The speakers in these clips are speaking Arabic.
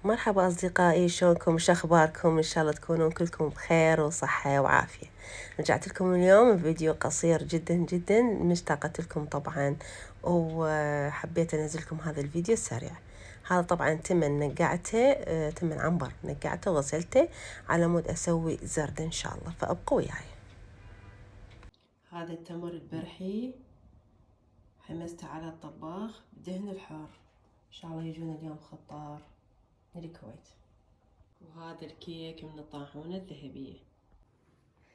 مرحبا أصدقائي، شلونكم؟ شو أخباركم؟ إن شاء الله تكونون كلكم بخير وصحة وعافية. رجعت لكم اليوم بفيديو قصير جدا جدا، مشتاقة لكم طبعا، وحبيت أنزل لكم هذا الفيديو السريع. هذا طبعا تمن نقعته، تمن عنبر نقعته وغسلته على مود أسوي زرد إن شاء الله، فأبقوا وياي. هذا التمر البرحي حمسته على الطباخ بدهن الحار، إن شاء الله يجون اليوم خطار من الكويت. وهذا الكيك من الطاحونة الذهبية.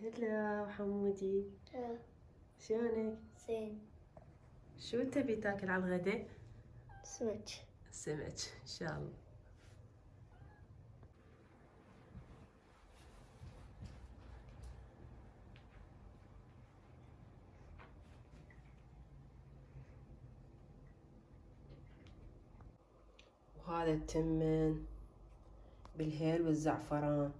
هلا حمودي، شلونك؟ زين. شو تبي تاكل على الغداء؟ سمك. سمك إن شاء الله. وهذا التمن بالهيل والزعفران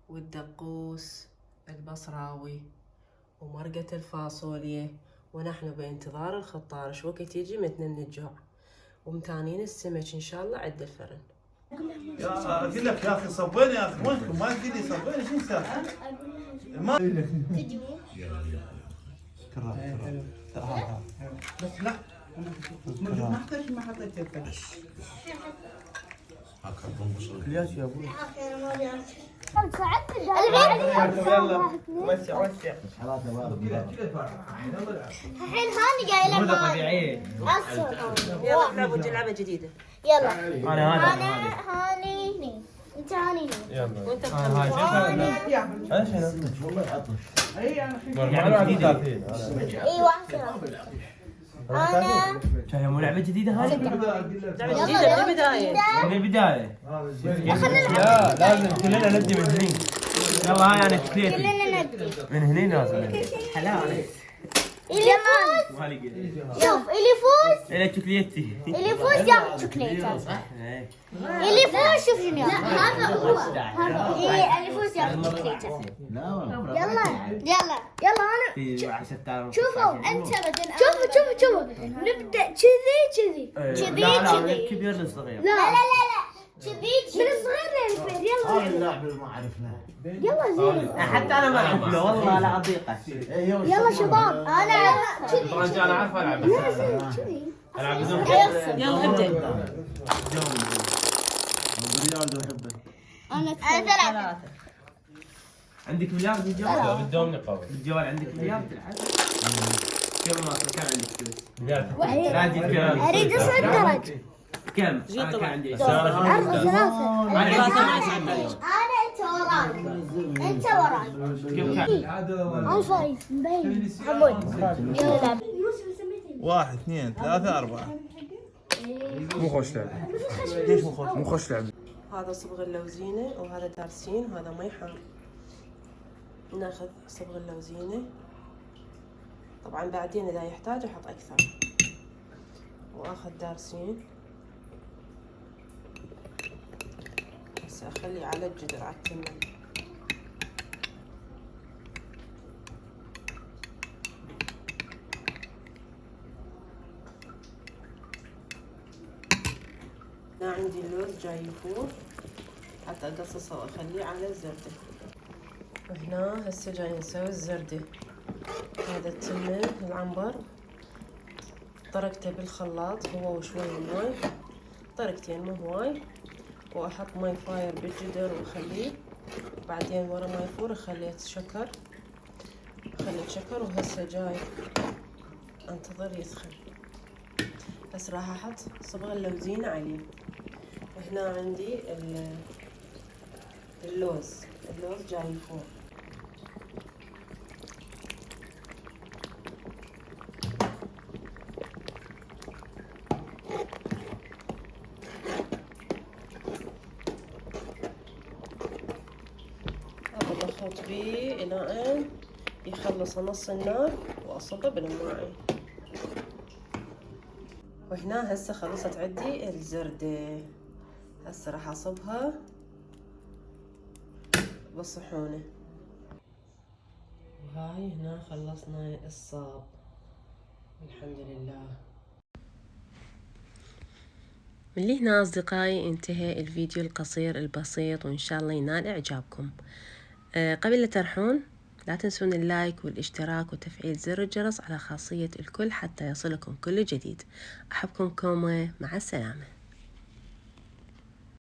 والدقوس البصراوي ومرقة الفاصوليا، ونحن بانتظار الخطار شو وقت يجي متنا من الجوع، ومتانين السمك ان شاء الله عند الفرن. يا اقول لك يا اخي صبيني يا اخي، وينكم؟ ما تقول لي صبيني، شو السالفه؟ ما فيديو. بس لا ما احتاج، ما حطيت الفلفل. كليات يا ابوي. يلا وسع وسع. الحين هاني قايله موضة طبيعية. يلا نلعب لعبة جديدة. يلا انا هاني هني، انت هاني هني. يلا وانت ايش هذا؟ والله عطش. اي انا اي واحد. انا هي مو لعبة جديدة هذه؟ لعبة جديدة من البداية. من البداية. يا لازم كلنا نبدي من هني. يلا هاي انا شكليتي. كلنا نبدي. من هني لازم. حلال. اللي يفوز شوف، اللي يفوز الى شكليتي. اللي يفوز ياخذ شوكليته. اللي يفوز شوف شنو ياخذ. هذا هو. اي اللي يفوز ياخذ شوكليته. يلا يلا يلا انا في 10,000. شوفوا انت شوفوا نبدا كذي الكبير للصغير. لا كذي من الصغير للكبير. يلا اللاعب اللي ما عرفناه. يلا زين. حتى انا ما اعرف له والله لا اضيقه. يلا شباب انا كذي انا عارف العب. لا زين كذي العب بدون يلا ابدأ. الريال يحبه. انا ثلاثة. عندك مليار بالجوال؟ لا بدهم نقاوي. بالجوال عندك مليار تلعب؟ كم كان عندك فلوس؟ مليار. لا جيت كم؟ اريد اصدرك. كم؟ أنا كان عندي عرض ثلاثة. أنا انت وراي. كم كان؟ انا فايز مبين. حمود يلا. 1 2 3 4. مو خوش لعبة. ليش مو خوش؟ مو خوش لعبة. هذا صبغ اللوزينة وهذا دارسين وهذا مي حار. ناخذ صبغ اللوزينة، طبعا بعدين اذا يحتاج احط اكثر، واخذ دارسين. هسه اخليه على الجدر على التمن. هنا عندي اللوز جاي يفور، حتى اقصصه واخليه على الزردة. وهنا هسه جاي نسوي الزردة. هذا التمن العنبر طرقته بالخلاط هو وشوي ماي، طرقتين مو هواي، واحط ماي فاير بالجدر واخليه. بعدين ورا ما يفور خليت شكر، وهسه جاي انتظر يسخن. بس راح احط صبغ اللوزين عليه. وهنا عندي اللوز جاي يفور. أضغط بيه إلى أن يخلص نص النار وأصبه بالماعين. وهنا هسه خلصت عندي الزردة، هسه راح أصبها بالصحونة. وهاي هنا خلصنا الصاب الحمد لله. من هنا أصدقائي انتهى الفيديو القصير البسيط، وإن شاء الله ينال إعجابكم. قبل لا ترحون لا تنسون اللايك والاشتراك وتفعيل زر الجرس على خاصية الكل حتى يصلكم كل جديد. أحبكم كومة، مع السلامة.